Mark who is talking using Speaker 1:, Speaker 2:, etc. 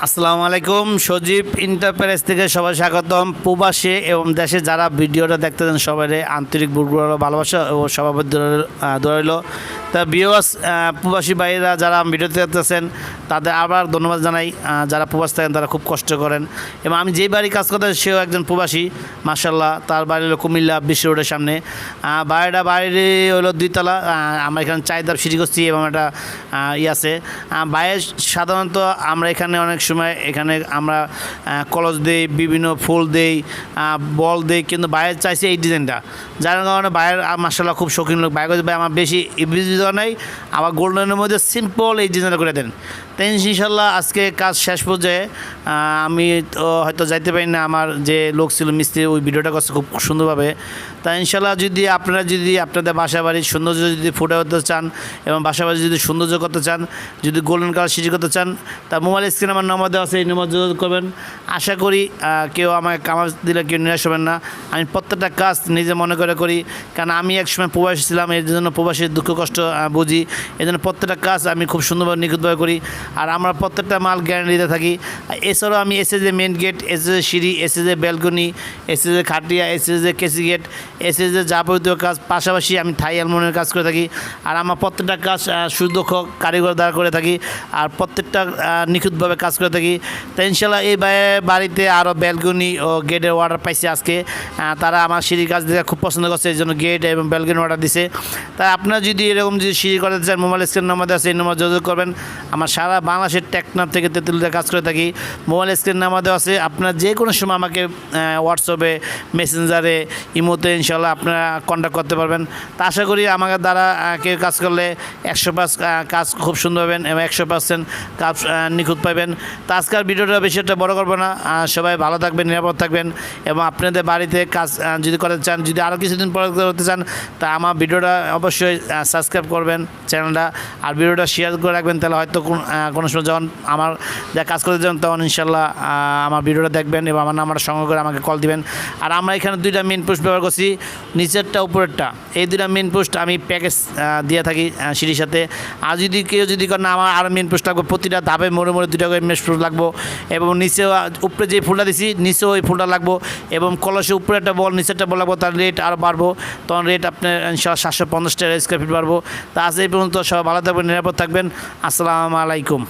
Speaker 1: আসসালামু আলাইকুম। সজীব এন্টারপ্রাইজ থেকে সবাই স্বাগতম। প্রবাসে এবং দেশে যারা ভিডিওটা দেখতেছেন সবাই আন্তরিক বুড়গুলো ভালোবাসা ও সভাপতি দৌড়াইল। তা ভিউয়ার্স, প্রবাসী ভাইয়েরা যারা ভিডিওতে দেখতেছেন তাদের আবার ধন্যবাদ জানাই। যারা প্রবাস থাকেন তারা খুব কষ্ট করেন, এবং আমি যেই বাড়ি কাজ করতে সেও একজন প্রবাসী মাশাল্লাহ। তার বাড়ি হলো কুমিল্লা বিশ্ব রোডের সামনে। বাড়ি হলো 2 তলা। আমরা এখানে চাহিদার সিঁড়ি করছি এবং একটা আছে বাইরে। সাধারণত আমরা এখানে অনেক সময় এখানে আমরা কলস দেই, বিভিন্ন ফুল দেই, বল দেই, কিন্তু বাইরে চাইছি এই ডিজাইনটা, যার কারণে বাইরের মাশাল্লাহ খুব শৌখিন লোক বাইরে ভাই আমার বেশি নেই, আবার গোল্ডেনের মধ্যে সিম্পল এই ডিজাইনটা করে দেন। তাই ইনশাল্লাহ আজকে কাজ শেষ পর্যায়ে। আমি তো হয়তো যাইতে পারি না, আমার যে লোক ছিল মিস্ত্রি ওই ভিডিওটা করছে খুব সুন্দরভাবে। তাই ইনশাল্লাহ আপনারা আপনাদের বাসা বাড়ির সৌন্দর্য যদি ফুটে করতে চান এবং বাসা বাড়ি যদি সৌন্দর্য করতে চান, যদি গোল্ডেন কালার সিটি করতে চান, তা মোবাইল স্ক্রিনে আমার নম্বর দেওয়া আছে, এই নম্বর যোগাযোগ করবেন। আশা করি কেউ আমাকে কামাজ দিলে কেউ নিরাশ হবেন না। আমি প্রত্যেকটা কাজ নিজে মনে করে করি, কারণ আমি একসময় প্রবাসী ছিলাম, এর জন্য প্রবাসীর দুঃখ কষ্ট বুঝি। এই জন্য প্রত্যেকটা কাজ আমি খুব সুন্দরভাবে নিখুঁতভাবে করি, আর আমরা প্রত্যেকটা মাল গ্যারান্টি দিতে থাকি। এছাড়াও আমি এসএসএ মেন গেট, এসএসএ সিঁড়ি, এসএসএ ব্যালকনি, এসএসএ খাটিয়া, এসএসএ কেসি গেট, এসএসএ যাবতীয় কাজ, পাশাপাশি আমি থাই অ্যালুমিনিয়ামের কাজ করে থাকি। আর আমার প্রত্যেকটা কাজ সুদক্ষ কারিগর দ্বারা করে থাকি, আর প্রত্যেকটা নিখুঁতভাবে কাজ করে থাকি। তাই ইনশাল্লাহ এই বাড়িতে আরও ব্যালকনি ও গেটের অর্ডার পাইছে আজকে। তারা আমার সিঁড়ির কাজ দেখে খুব পছন্দ করছে, এই জন্য গেট এবং ব্যালকনি অর্ডার দিছে। তাই আপনারা যদি এরকম যদি সিঁড়ি করতে চান, মোবাইল স্ক্রিন নাম্বার আছে, এই নম্বর যোগাযোগ করবেন। আমার সারা বাংলাদেশের টেকনাফ থেকে তেঁতুলিয়াতে কাজ করে থাকি। মোবাইল স্ক্রিন নাম্বার দেওয়া আছে, আপনারা যে কোনো সময় আমাকে হোয়াটসঅ্যাপে, মেসেঞ্জারে, ইমোতে ইনশাল্লাহ আপনারা কন্ট্যাক্ট করতে পারবেন। তা আশা করি আমাদের দ্বারা কেউ কাজ করলে 100% কাজ খুব সুন্দর পাবেন এবং 100% কাজ নিখুঁত পাবেন। তা আজকের ভিডিওটা বেশি একটা বড় করবো না। সবাই ভালো থাকবেন, নিরাপদ থাকবেন, এবং আপনাদের বাড়িতে কাজ যদি করতে চান, যদি আরও কিছুদিন পরে করতে চান, তা আমার ভিডিওটা অবশ্যই সাবস্ক্রাইব করবেন চ্যানেলটা, আর ভিডিওটা শেয়ার করে রাখবেন। তাহলে হয়তো কোনো সময় যখন আমার যা কাজ করতে যান তখন ইনশাল্লাহ আমার ভিডিওটা দেখবেন এবং আমার নাম্বারটা সংগ্রহ করে আমাকে কল দিবেন। আর আমরা এখানে 2টা মেন পোস্ট ব্যবহার করছি, নিচেরটা উপরেরটা। এই 2টা মেন পোস্ট আমি প্যাকেজ দিয়ে থাকি সিঁড়ির সাথে। আর যদি কেউ যদি না আমার আরও মেন পোস্ট লাগবে, প্রতিটা ধাপে মোড়ে 2টা করে মেন পোস্ট লাগবো, এবং নিচেও উপরে যে ফুলটা দিছি নিচেও ওই ফুলটা লাগবো, এবং কলসে উপরে একটা বল নিচেরটা বল লাগবো। তার রেট আরও বাড়বো, তখন রেট আপনার ইনশাল্লাহ 750 টাকা স্কোয়ার ফিট বাড়বো। তা আজ এই পর্যন্ত সবাই ভালো থাকবেন, নিরাপদ থাকবেন। আসসালামু আলাইকুম।